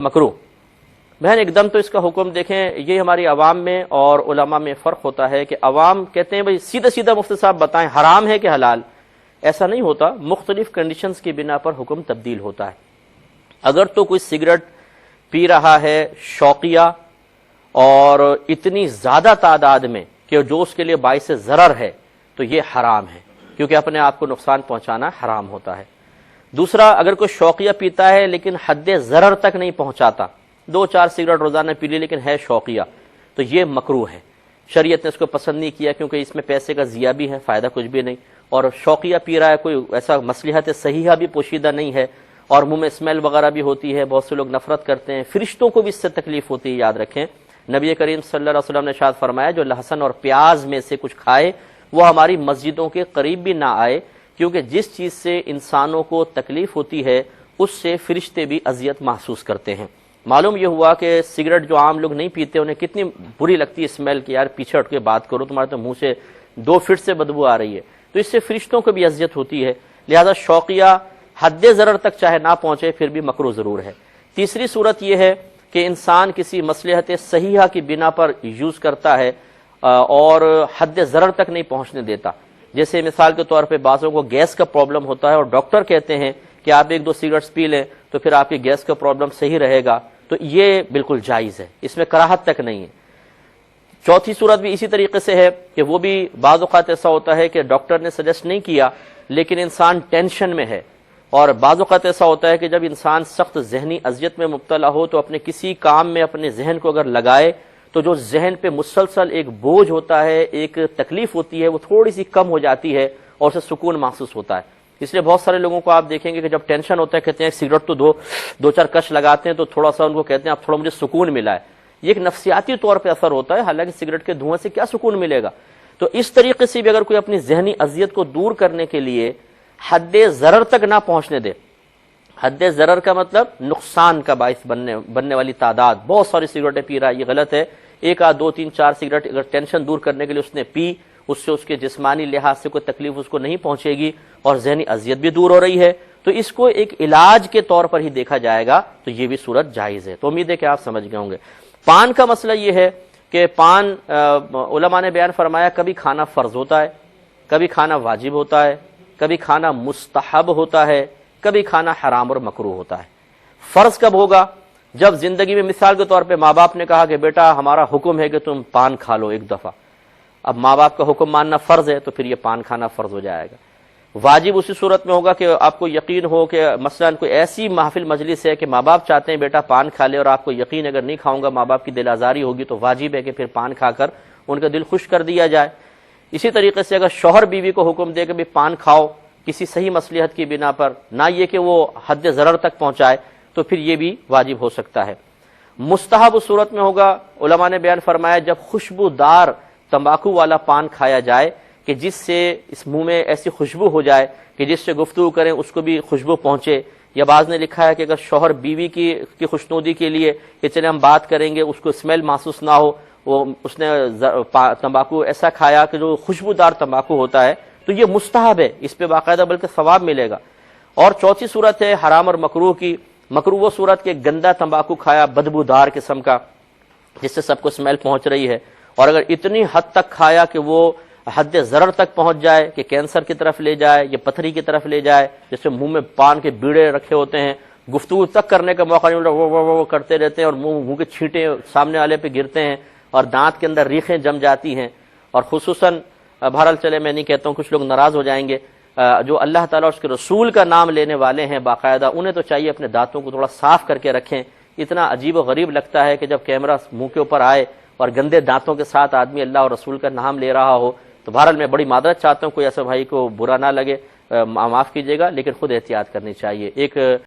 مکروہ بہن ایک دم تو اس کا حکم دیکھیں، یہ ہماری عوام میں اور علماء میں فرق ہوتا ہے کہ عوام کہتے ہیں بھئی سیدھا سیدھا مفتی صاحب بتائیں حرام ہے کہ حلال. ایسا نہیں ہوتا، مختلف کنڈیشنز کی بنا پر حکم تبدیل ہوتا ہے. اگر تو کوئی سگریٹ پی رہا ہے شوقیہ اور اتنی زیادہ تعداد میں کہ جو اس کے لیے باعث ضرر ہے تو یہ حرام ہے، کیونکہ اپنے آپ کو نقصان پہنچانا حرام ہوتا ہے. دوسرا، اگر کوئی شوقیہ پیتا ہے لیکن حد ضرر تک نہیں پہنچاتا، 2-4 سگریٹ روزانہ پی لی لیکن ہے شوقیہ، تو یہ مکروہ ہے. شریعت نے اس کو پسند نہیں کیا کیونکہ اس میں پیسے کا ضیاع بھی ہے، فائدہ کچھ بھی نہیں، اور شوقیہ پی رہا ہے، کوئی ایسا مصلحت صحیحہ بھی پوشیدہ نہیں ہے، اور منہ میں اسمیل وغیرہ بھی ہوتی ہے، بہت سے لوگ نفرت کرتے ہیں، فرشتوں کو بھی اس سے تکلیف ہوتی ہے. یاد رکھیں نبی کریم صلی اللہ علیہ وسلم نے ارشاد فرمایا جو لہسن اور پیاز میں سے کچھ کھائے وہ ہماری مسجدوں کے قریب بھی نہ آئے، کیونکہ جس چیز سے انسانوں کو تکلیف ہوتی ہے اس سے فرشتے بھی اذیت محسوس کرتے ہیں. معلوم یہ ہوا کہ سگریٹ جو عام لوگ نہیں پیتے انہیں کتنی بری لگتی ہے اسمیل کہ یار پیچھے ہٹ کے بات کرو، تمہارے تو منہ سے 2 فٹ سے بدبو آ رہی ہے، تو اس سے فرشتوں کو بھی اذیت ہوتی ہے. لہذا شوقیہ حد ضرر تک چاہے نہ پہنچے پھر بھی مکروہ ضرور ہے. تیسری صورت یہ ہے کہ انسان کسی مصلحت صحیحہ کی بنا پر یوز کرتا ہے اور حد ضرر تک نہیں پہنچنے دیتا. جیسے مثال کے طور پہ بعضوں کو گیس کا پرابلم ہوتا ہے اور ڈاکٹر کہتے ہیں کہ آپ 1-2 سگریٹس پی لیں تو پھر آپ کی گیس کا پرابلم صحیح رہے گا، تو یہ بالکل جائز ہے، اس میں کراہت تک نہیں ہے. چوتھی صورت بھی اسی طریقے سے ہے کہ وہ بھی بعض اوقات ایسا ہوتا ہے کہ ڈاکٹر نے سجیسٹ نہیں کیا لیکن انسان ٹینشن میں ہے، اور بعض اوقات ایسا ہوتا ہے کہ جب انسان سخت ذہنی اذیت میں مبتلا ہو تو اپنے کسی کام میں اپنے ذہن کو اگر لگائے تو جو ذہن پہ مسلسل ایک بوجھ ہوتا ہے، ایک تکلیف ہوتی ہے، وہ تھوڑی سی کم ہو جاتی ہے اور اسے سکون محسوس ہوتا ہے. اس لیے بہت سارے لوگوں کو آپ دیکھیں گے کہ جب ٹینشن ہوتا ہے کہتے ہیں سگریٹ تو 2-4 کش لگاتے ہیں تو تھوڑا سا ان کو کہتے ہیں اب تھوڑا مجھے سکون ملا ہے. یہ ایک نفسیاتی طور پہ اثر ہوتا ہے، حالانکہ سگریٹ کے دھوئیں سے کیا سکون ملے گا. تو اس طریقے سے بھی اگر کوئی اپنی ذہنی اذیت کو دور کرنے کے لیے حد ضرر تک نہ پہنچنے دے، حد ضرر کا مطلب نقصان کا باعث بننے والی تعداد، بہت ساری سگریٹیں پی رہا ہے، یہ غلط ہے. 1-2-3-4 سگریٹ اگر ٹینشن دور کرنے کے لیے اس نے پی، اس سے اس کے جسمانی لحاظ سے کوئی تکلیف اس کو نہیں پہنچے گی اور ذہنی اذیت بھی دور ہو رہی ہے، تو اس کو ایک علاج کے طور پر ہی دیکھا جائے گا، تو یہ بھی صورت جائز ہے. تو امید ہے کہ آپ سمجھ گئے ہوں گے. پان کا مسئلہ یہ ہے کہ پان علماء نے بیان فرمایا کبھی کھانا فرض ہوتا ہے، کبھی کھانا واجب ہوتا ہے، کبھی کھانا مستحب ہوتا ہے، کبھی کھانا حرام اور مکروہ ہوتا ہے. فرض کب ہوگا؟ جب زندگی میں مثال کے طور پہ ماں باپ نے کہا کہ بیٹا ہمارا حکم ہے کہ تم پان کھا لو ایک دفعہ، اب ماں باپ کا حکم ماننا فرض ہے تو پھر یہ پان کھانا فرض ہو جائے گا. واجب اسی صورت میں ہوگا کہ آپ کو یقین ہو کہ مثلا کوئی ایسی محفل مجلس ہے کہ ماں باپ چاہتے ہیں بیٹا پان کھا لے، اور آپ کو یقین اگر نہیں کھاؤں گا ماں باپ کی دل آزاری ہوگی، تو واجب ہے کہ پھر پان کھا کر ان کا دل خوش کر دیا جائے. اسی طریقے سے اگر شوہر بیوی کو حکم دے کہ بھی پان کھاؤ کسی صحیح مصلحت کی بنا پر، نہ یہ کہ وہ حد ضرر تک پہنچائے، تو پھر یہ بھی واجب ہو سکتا ہے. مستحب اس صورت میں ہوگا، علماء نے بیان فرمایا جب خوشبودار تمباکو والا پان کھایا جائے کہ جس سے اس منہ میں ایسی خوشبو ہو جائے کہ جس سے گفتگو کریں اس کو بھی خوشبو پہنچے. یا بعض نے لکھا ہے کہ اگر شوہر بیوی کی خوشنودی کے لیے کہ چلے ہم بات کریں گے، اس کو اسمیل محسوس نہ ہو، وہ اس نے تمباکو ایسا کھایا کہ جو خوشبودار تمباکو ہوتا ہے، تو یہ مستحب ہے، اس پہ باقاعدہ بلکہ ثواب ملے گا. اور چوتھی صورت ہے حرام اور مکروہ کی. مکروہ وہ صورت کہ گندا تمباکو کھایا بدبودار قسم کا جس سے سب کو اسمیل پہنچ رہی ہے، اور اگر اتنی حد تک کھایا کہ وہ حد ضرر تک پہنچ جائے کہ کینسر کی طرف لے جائے یا پتھری کی طرف لے جائے، جیسے منہ میں پان کے بیڑے رکھے ہوتے ہیں، گفتگو تک کرنے کا موقع نہیں، وہ کرتے رہتے ہیں اور منہ کے چھینٹے سامنے والے پہ گرتے ہیں اور دانت کے اندر ریخیں جم جاتی ہیں. اور خصوصاً بہرحال چلے میں نہیں کہتا ہوں، کچھ لوگ ناراض ہو جائیں گے، جو اللہ تعالیٰ اور اس کے رسول کا نام لینے والے ہیں باقاعدہ، انہیں تو چاہیے اپنے دانتوں کو تھوڑا صاف کر کے رکھیں. اتنا عجیب و غریب لگتا ہے کہ جب کیمرہ منہ کے اوپر آئے اور گندے دانتوں کے ساتھ آدمی اللہ اور رسول کا نام لے رہا ہو. تو بہرحال میں بڑی معذرت چاہتا ہوں، کوئی ایسا بھائی کو برا نہ لگے، معاف کیجیے گا، لیکن خود احتیاط کرنی چاہیے. ایک